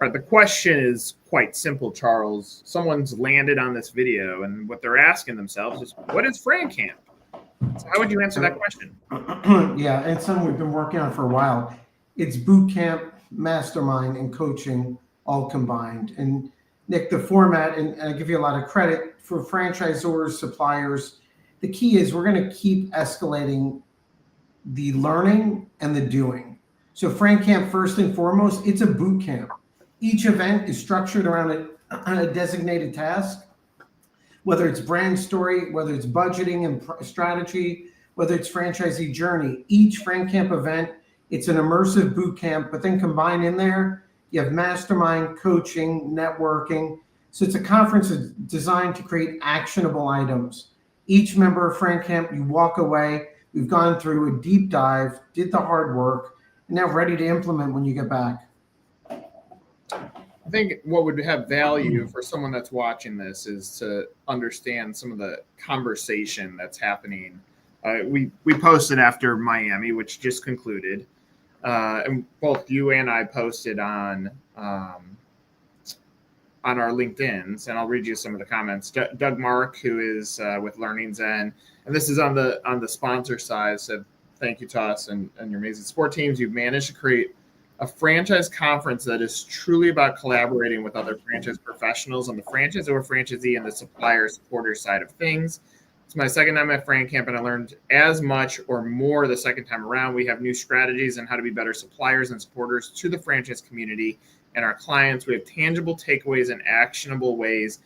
Right, the question is quite simple, Charles. Someone's landed on this video, and what they're asking themselves is, what is FranCamp? So how would you answer that question? Yeah, and something we've been working on for a while. It's boot camp, mastermind, and coaching all combined. And Nick, the format, and I give you a lot of credit for franchisors, suppliers. The key is we're going to keep escalating the learning and the doing. So FranCamp, first and foremost, it's a boot camp. Each event is structured around a designated task, whether it's brand story, whether it's budgeting and strategy, whether it's franchisee journey. Each FranCamp event, it's an immersive boot camp, but then combined in there, you have mastermind, coaching, networking. So it's a conference designed to create actionable items. Each member of FranCamp, you walk away, we've gone through a deep dive, did the hard work, and now ready to implement when you get back. I think what would have value for someone that's watching this is to understand some of the conversation that's happening. We posted after Miami, which just concluded, and both you and I posted on our LinkedIn's, and I'll read you some of the comments. Doug Mark, who is with Learning Zen, and this is on the sponsor side, said, "Thank you to us and your amazing support teams. You've managed to create a franchise conference that is truly about collaborating with other franchise professionals on the franchise or franchisee and the supplier supporter side of things. It's my second time at FranCamp, and I learned as much or more the second time around. We have new strategies on how to be better suppliers and supporters to the franchise community and our clients. We have tangible takeaways and actionable ways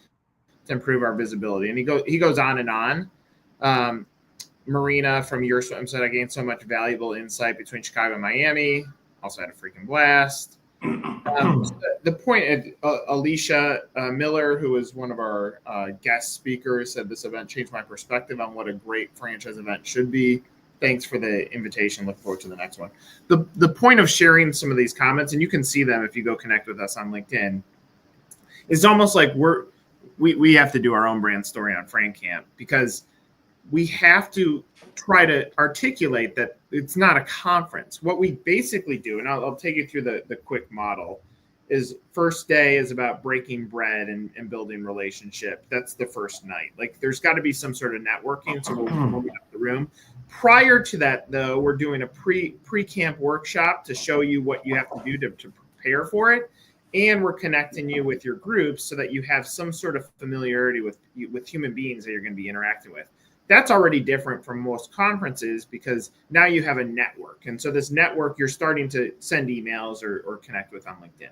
to improve our visibility." And he goes on and on. Marina from Your Swim said, "I gained so much valuable insight between Chicago and Miami. Also had a freaking blast." The point, Alicia Miller, who was one of our guest speakers, said, "This event changed my perspective on what a great franchise event should be. Thanks for the invitation. Look forward to the next one." The point of sharing some of these comments, and you can see them if you go connect with us on LinkedIn, is almost like we have to do our own brand story on FranCamp, because we have to try to articulate that it's not a conference. What we basically do, and I'll take you through the quick model, is first day is about breaking bread and building relationship. That's the first night. Like, there's got to be some sort of networking, so we'll warm up the room. Prior to that, though, we're doing a pre-camp workshop to show you what you have to do to prepare for it. And we're connecting you with your groups so that you have some sort of familiarity with human beings that you're going to be interacting with. That's already different from most conferences, because now you have a network. And so this network, you're starting to send emails or connect with on LinkedIn.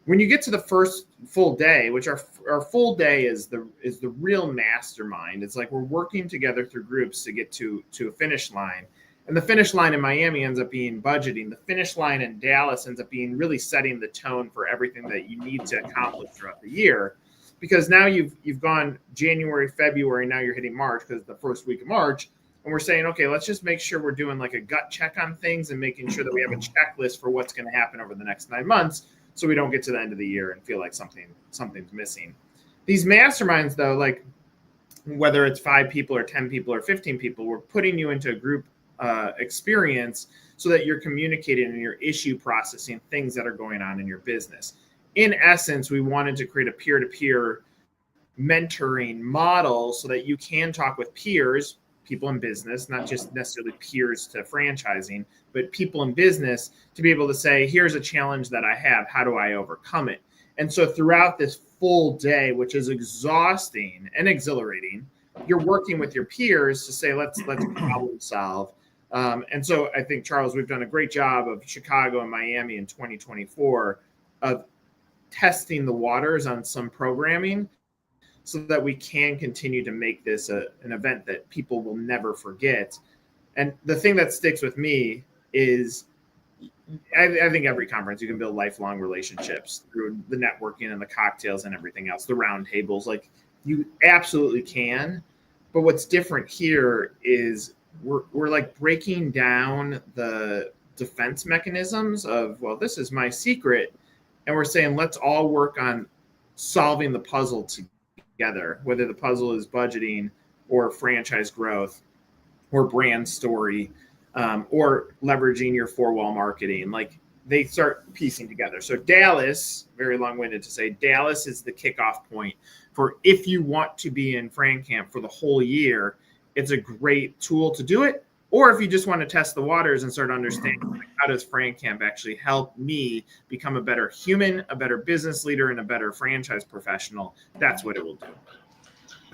When you get to the first full day, which our full day is the real mastermind. It's like we're working together through groups to get to a finish line. And the finish line in Miami ends up being budgeting. The finish line in Dallas ends up being really setting the tone for everything that you need to accomplish throughout the year. Because now you've gone January, February, now you're hitting March, because it's the first week of March. And we're saying, okay, let's just make sure we're doing like a gut check on things and making sure that we have a checklist for what's going to happen over the next 9 months, so we don't get to the end of the year and feel like something's missing. These masterminds, though, like whether it's 5 people or 10 people or 15 people, we're putting you into a group experience so that you're communicating and you're issue processing things that are going on in your business. In essence, we wanted to create a peer-to-peer mentoring model so that you can talk with peers, people in business, not just necessarily peers to franchising, but people in business, to be able to say, here's a challenge that I have. How do I overcome it? And so throughout this full day, which is exhausting and exhilarating, you're working with your peers to say, let's problem solve. And so I think, Charles, we've done a great job of Chicago and Miami in 2024 of testing the waters on some programming so that we can continue to make this an event that people will never forget. And the thing that sticks with me is I think every conference you can build lifelong relationships through the networking and the cocktails and everything else, the round tables, like you absolutely can. But what's different here is we're like breaking down the defense mechanisms of, well, this is my secret. And we're saying, let's all work on solving the puzzle together, whether the puzzle is budgeting or franchise growth or brand story, or leveraging your 4-wall marketing. Like, they start piecing together. So Dallas, very long-winded to say, Dallas is the kickoff point for if you want to be in FranCamp for the whole year. It's a great tool to do it. Or if you just want to test the waters and start understanding, like, how does FranCamp actually help me become a better human, a better business leader, and a better franchise professional, that's what it will do.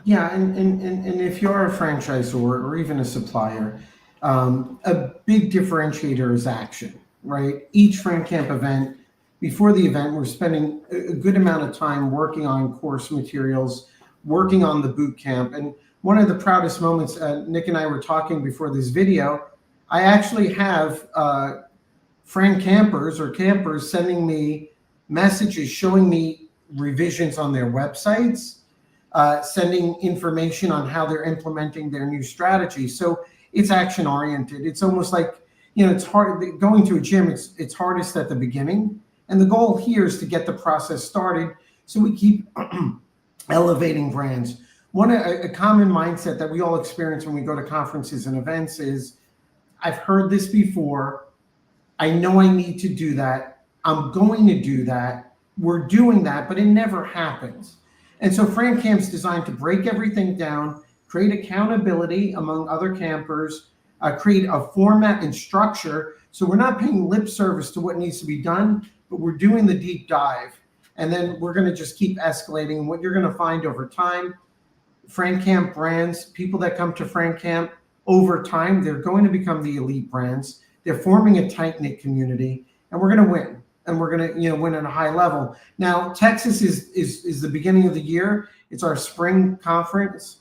Yeah, and if you're a franchisor or even a supplier, a big differentiator is action, right? Each FranCamp event, before the event, we're spending a good amount of time working on course materials, working on the boot camp. And one of the proudest moments, Nick and I were talking before this video, I actually have FranCampers or campers sending me messages showing me revisions on their websites, sending information on how they're implementing their new strategy. So it's action oriented. It's almost like, it's hard going to a gym. It's hardest at the beginning. And the goal here is to get the process started so we keep elevating brands. A common mindset that we all experience when we go to conferences and events is, I've heard this before. I know I need to do that. I'm going to do that. We're doing that, but it never happens. And so FranCamp's designed to break everything down, create accountability among other campers, create a format and structure. So we're not paying lip service to what needs to be done, but we're doing the deep dive. And then we're going to just keep escalating. And what you're going to find over time, FranCamp brands, people that come to FranCamp over time, they're going to become the elite brands. They're forming a tight-knit community, and we're going to win. And we're going to, win at a high level. Now, Texas is the beginning of the year. It's our spring conference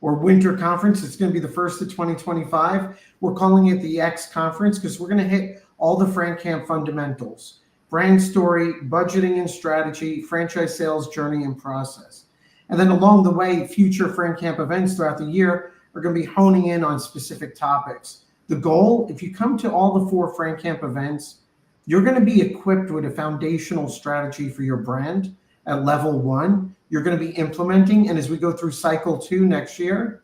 or winter conference. It's going to be the first of 2025. We're calling it the X conference because we're going to hit all the FranCamp fundamentals: brand story, budgeting and strategy, franchise sales journey and process. And then along the way, future FranCamp events throughout the year are going to be honing in on specific topics. The goal, if you come to all the 4 FranCamp events, you're going to be equipped with a foundational strategy for your brand at level 1. You're going to be implementing, and as we go through cycle 2 next year,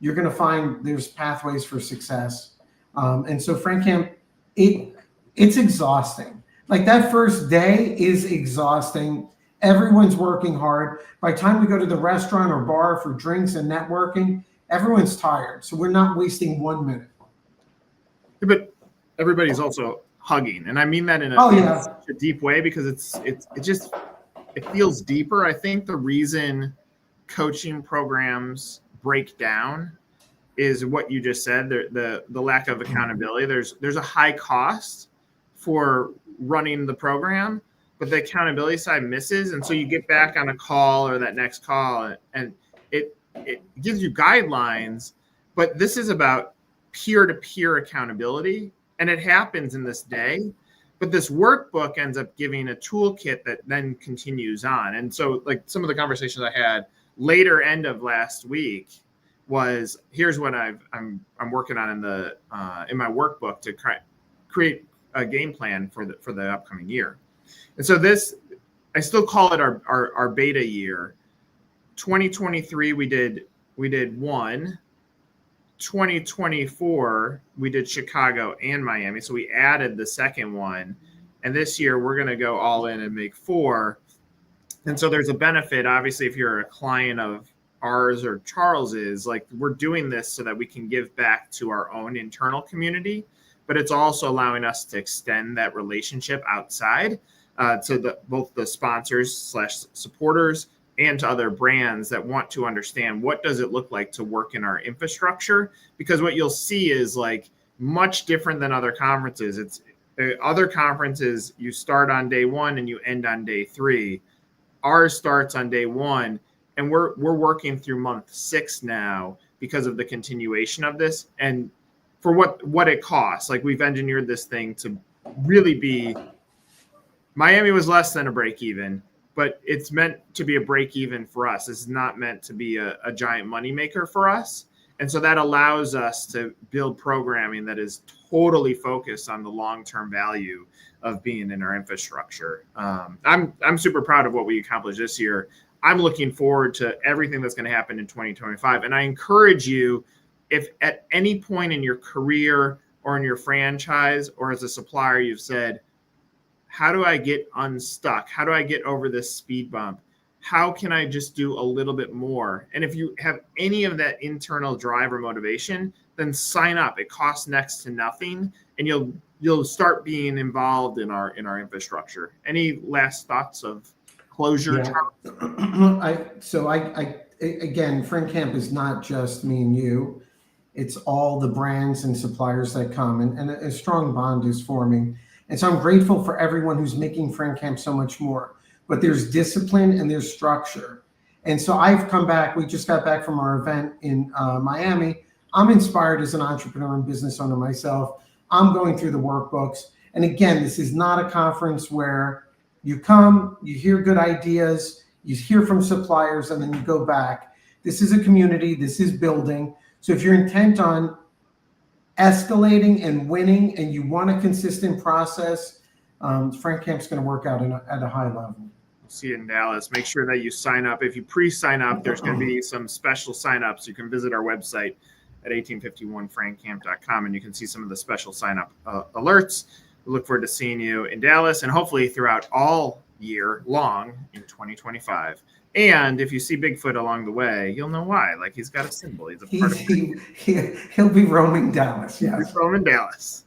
you're going to find there's pathways for success. And so FranCamp, it's exhausting. Like, that first day is exhausting. Everyone's working hard. By the time we go to the restaurant or bar for drinks and networking, everyone's tired. So we're not wasting 1 minute. But everybody's also hugging, and I mean that in such a deep way, because it feels deeper. I think the reason coaching programs break down is what you just said, the lack of accountability. There's a high cost for running the program, but the accountability side misses, and so you get back on a call or that next call, and it gives you guidelines, but this is about peer-to-peer accountability. And it happens in this day, but this workbook ends up giving a toolkit that then continues on. And so, like, some of the conversations I had later end of last week was, here's what I'm working on in my workbook to create a game plan for the upcoming year. And so this, I still call it our beta year. 2023 we did 1. 2024 we did Chicago and Miami, so we added the second one, and this year we're going to go all in and make 4. And so there's a benefit, obviously, if you're a client of ours or Charles's, like, we're doing this so that we can give back to our own internal community, but it's also allowing us to extend that relationship outside to both the sponsors / supporters and to other brands that want to understand what does it look like to work in our infrastructure. Because what you'll see is, like, much different than other conferences. It's other conferences, you start on day 1 and you end on day 3. Ours starts on day 1, and we're working through month 6 now because of the continuation of this. And for what it costs, like, we've engineered this thing to really be, Miami was less than a break even, but it's meant to be a break even for us. It's not meant to be a giant moneymaker for us. And so that allows us to build programming that is totally focused on the long-term value of being in our infrastructure. I'm super proud of what we accomplished this year. I'm looking forward to everything that's going to happen in 2025. And I encourage you, if at any point in your career or in your franchise or as a supplier, you've said, how do I get unstuck? How do I get over this speed bump? How can I just do a little bit more? And if you have any of that internal drive or motivation, then sign up. It costs next to nothing, and you'll start being involved in our infrastructure. Any last thoughts of closure? Yeah. Again, FranCamp is not just me and you. It's all the brands and suppliers that come, and a strong bond is forming. And so I'm grateful for everyone who's making FranCamp so much more. But there's discipline and there's structure. And so I've come back. We just got back from our event in Miami. I'm inspired as an entrepreneur and business owner myself. I'm going through the workbooks. And again, this is not a conference where you come, you hear good ideas, you hear from suppliers, and then you go back. This is a community. This is building. So if you're intent on escalating and winning and you want a consistent process, FranCamp's going to work out at a high level. See you in Dallas. Make sure that you sign up. If you pre-sign up, there's going to be some special sign-ups. You can visit our website at 1851francamp.com, and you can see some of the special sign-up alerts. We look forward to seeing you in Dallas and hopefully throughout all year long in 2025. And if you see Bigfoot along the way, you'll know why. Like, he's got a symbol. He's a part of He'll be roaming Dallas. Yes. He's roaming Dallas.